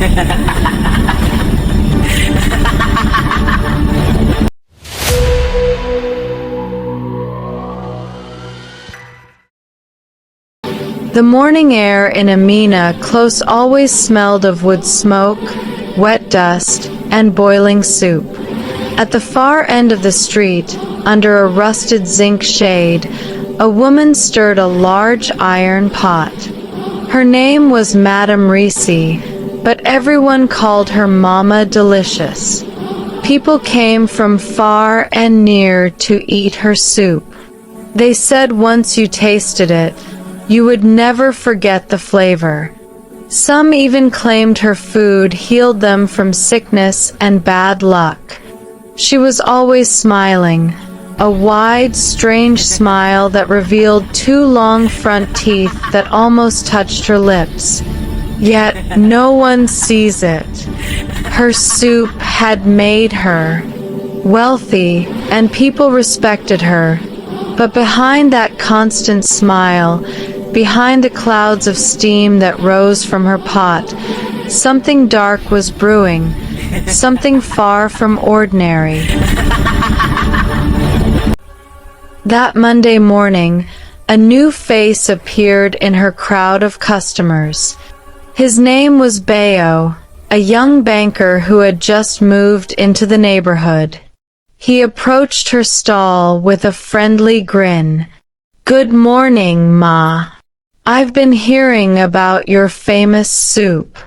The morning air in Amina close always smelled of wood smoke, wet dust, and boiling soup. At the far end of the street, under a rusted zinc shade, a woman stirred a large iron pot. Her name was Madame Risi, but everyone called her Mama Delicious. People came from far and near to eat her soup. They said once you tasted it, you would never forget the flavor. Some even claimed her food healed them from sickness and bad luck. She was always smiling, a wide, strange smile that revealed two long front teeth that almost touched her lips. Yet no one sees it. Her soup had made her wealthy, and people respected her. But behind that constant smile, behind the clouds of steam that rose from her pot, something dark was brewing, something far from ordinary. That Monday morning, a new face appeared in her crowd of customers. His name was Bayo, a young banker who had just moved into the neighborhood. He approached her stall with a friendly grin. "Good morning, Ma. I've been hearing about your famous soup.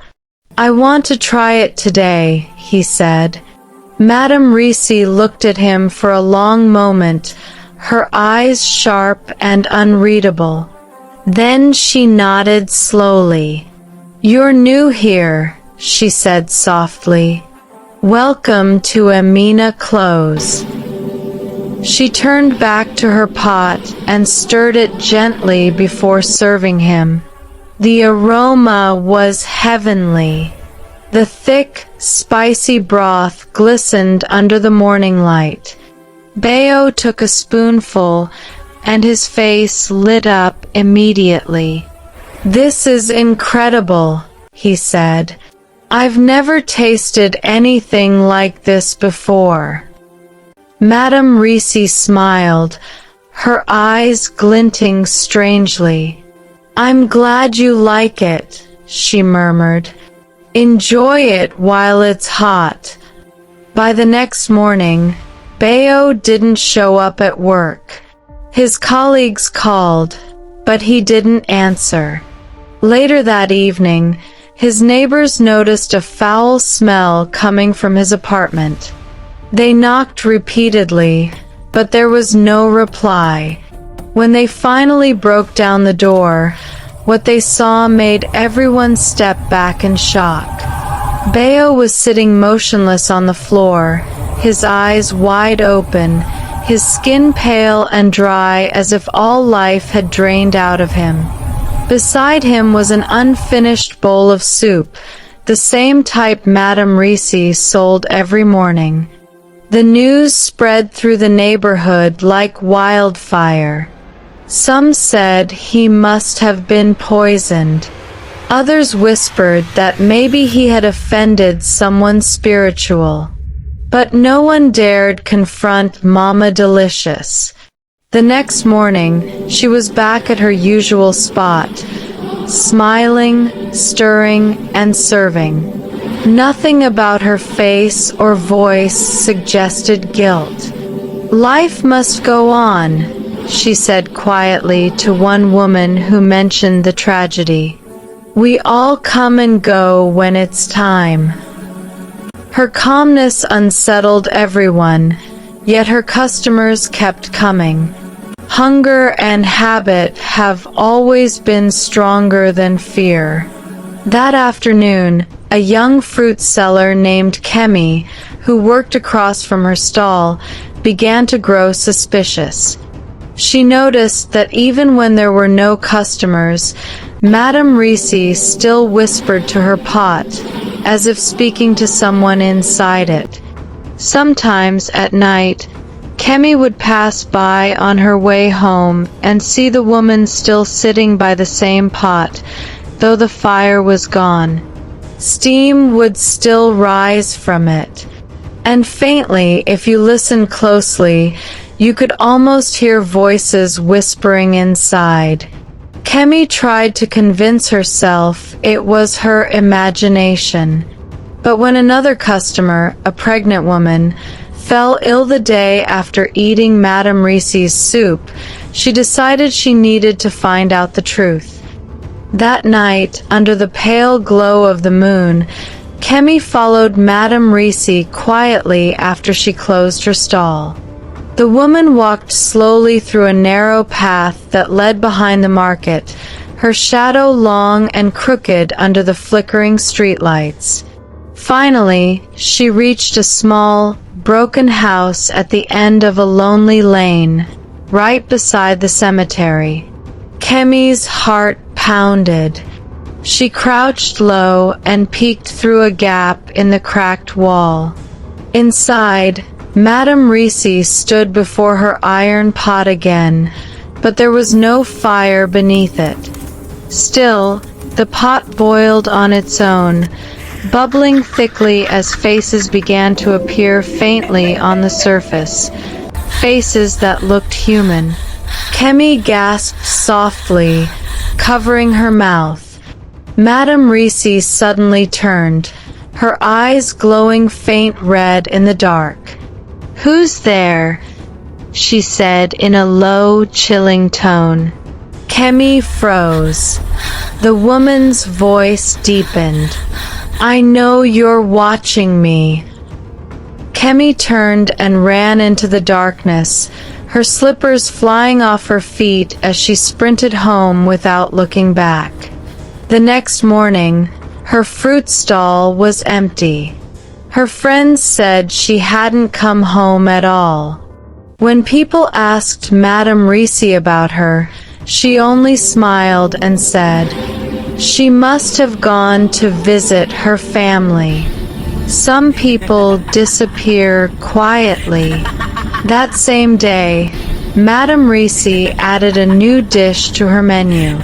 I want to try it today," he said. Madame Risi looked at him for a long moment, her eyes sharp and unreadable. Then she nodded slowly. "You're new here," she said softly. "Welcome to Amina Close." She turned back to her pot and stirred it gently before serving him. The aroma was heavenly. The thick, spicy broth glistened under the morning light. Bayo took a spoonful, and his face lit up immediately. "This is incredible," he said. "I've never tasted anything like this before." Madame Risi smiled, her eyes glinting strangely. "I'm glad you like it," she murmured. "Enjoy it while it's hot." By the next morning, Bayo didn't show up at work. His colleagues called, but he didn't answer. Later that evening, his neighbors noticed a foul smell coming from his apartment. They knocked repeatedly, but there was no reply. When they finally broke down the door, what they saw made everyone step back in shock. Bayo was sitting motionless on the floor, his eyes wide open, his skin pale and dry as if all life had drained out of him. Beside him was an unfinished bowl of soup, the same type Madame Risi sold every morning. The news spread through the neighborhood like wildfire. Some said he must have been poisoned. Others whispered that maybe he had offended someone spiritual. But no one dared confront Mama Delicious. The next morning, she was back at her usual spot, smiling, stirring, and serving. Nothing about her face or voice suggested guilt. "Life must go on," she said quietly to one woman who mentioned the tragedy. "We all come and go when it's time." Her calmness unsettled everyone, yet her customers kept coming. Hunger and habit have always been stronger than fear. That afternoon, a young fruit seller named Kemi, who worked across from her stall, began to grow suspicious. She noticed that even when there were no customers, Madame Risi still whispered to her pot, as if speaking to someone inside it. Sometimes at night, Kemi would pass by on her way home and see the woman still sitting by the same pot, though the fire was gone. Steam would still rise from it. And faintly, if you listened closely, you could almost hear voices whispering inside. Kemi tried to convince herself it was her imagination. But when another customer, a pregnant woman, fell ill the day after eating Madame Reese's soup, she decided she needed to find out the truth. That night, under the pale glow of the moon, Kemi followed Madame Reese quietly after she closed her stall. The woman walked slowly through a narrow path that led behind the market, her shadow long and crooked under the flickering streetlights. Finally, she reached a small, broken house at the end of a lonely lane, right beside the cemetery. Kemi's heart pounded. She crouched low and peeked through a gap in the cracked wall. Inside, Madame Reese stood before her iron pot again, but there was no fire beneath it. Still, the pot boiled on its own, bubbling thickly as faces began to appear faintly on the surface, faces that looked human. Kemi gasped softly, covering her mouth. Madame Reese suddenly turned, her eyes glowing faint red in the dark. "Who's there?" she said in a low, chilling tone. Kemi froze. The woman's voice deepened. "I know you're watching me." Kemi turned and ran into the darkness, her slippers flying off her feet as she sprinted home without looking back. The next morning, her fruit stall was empty. Her friends said she hadn't come home at all. When people asked Madame Reese about her, she only smiled and said, "She must have gone to visit her family." Some people disappear quietly. That same day, Madame Reese added a new dish to her menu.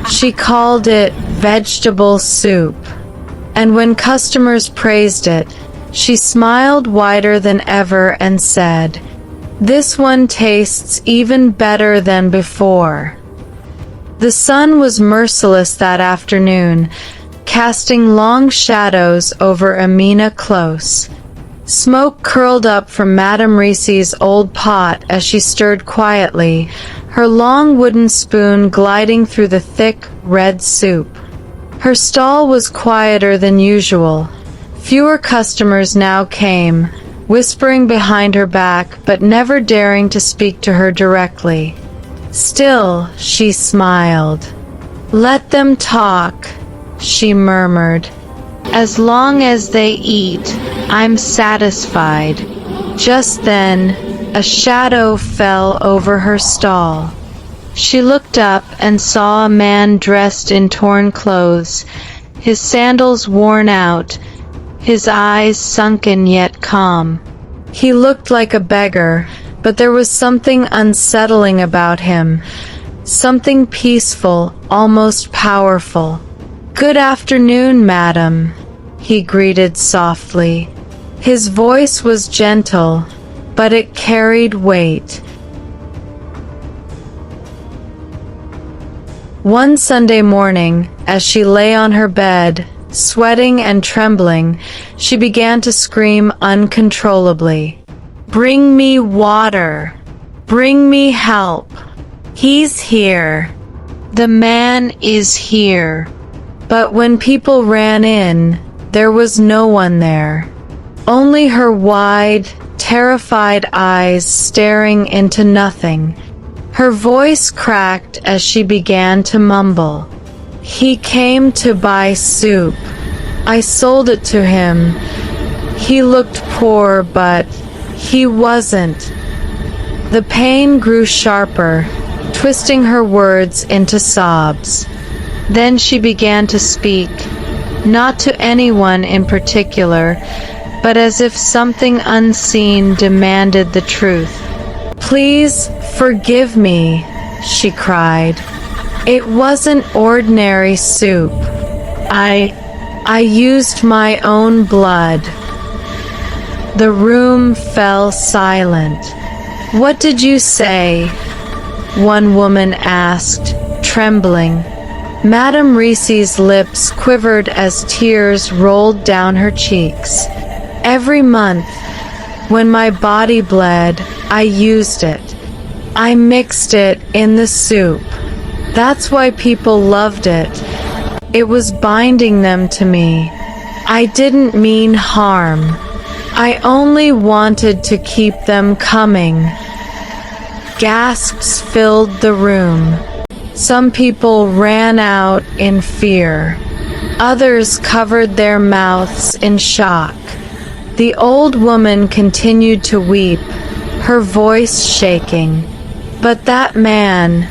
She called it vegetable soup. And when customers praised it, she smiled wider than ever and said, "This one tastes even better than before." The sun was merciless that afternoon, casting long shadows over Amina Close. Smoke curled up from Madame Reese's old pot as she stirred quietly, her long wooden spoon gliding through the thick, red soup. Her stall was quieter than usual. Fewer customers now came, whispering behind her back but never daring to speak to her directly. Still, she smiled. "Let them talk," she murmured. "As long as they eat, I'm satisfied." Just then, a shadow fell over her stall. She looked up and saw a man dressed in torn clothes, his sandals worn out, his eyes sunken yet calm. He looked like a beggar, but there was something unsettling about him, something peaceful, almost powerful. "Good afternoon, madam," he greeted softly. His voice was gentle, but it carried weight. One Sunday morning, as she lay on her bed, sweating and trembling, she began to scream uncontrollably. "Bring me water! Bring me help! He's here! The man is here!" But when people ran in, there was no one there. Only her wide, terrified eyes staring into nothing. Her voice cracked as she began to mumble. "He came to buy soup. I sold it to him. He looked poor, but he wasn't." The pain grew sharper, twisting her words into sobs. Then she began to speak, not to anyone in particular, but as if something unseen demanded the truth. "Please forgive me," she cried. "It wasn't ordinary soup. I used my own blood." The room fell silent. "What did you say?" one woman asked, trembling. Madame Reese's lips quivered as tears rolled down her cheeks. "Every month, when my body bled, I used it. I mixed it in the soup. That's why people loved it. It was binding them to me. I didn't mean harm. I only wanted to keep them coming." Gasps filled the room. Some people ran out in fear. Others covered their mouths in shock. The old woman continued to weep, her voice shaking. "But that man,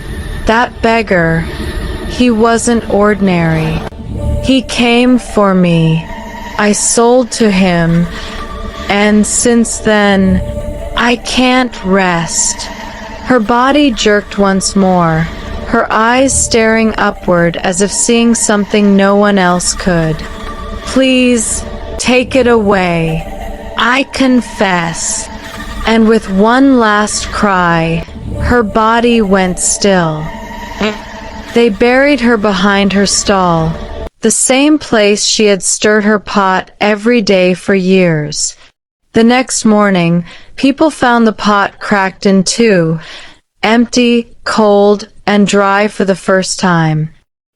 that beggar, he wasn't ordinary. He came for me. I sold to him, and since then, I can't rest." Her body jerked once more, her eyes staring upward as if seeing something no one else could. "Please, take it away. I confess." And with one last cry, her body went still. They buried her behind her stall, the same place she had stirred her pot every day for years. The next morning, people found the pot cracked in two, empty, cold, and dry for the first time.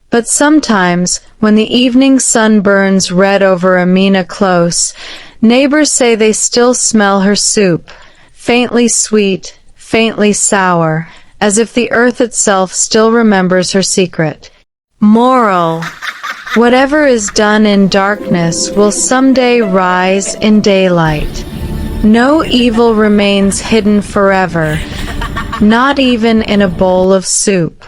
But sometimes, when the evening sun burns red over Amina Close, neighbors say they still smell her soup, faintly sweet, faintly sour, as if the earth itself still remembers her secret. Moral: whatever is done in darkness will someday rise in daylight. No evil remains hidden forever, not even in a bowl of soup.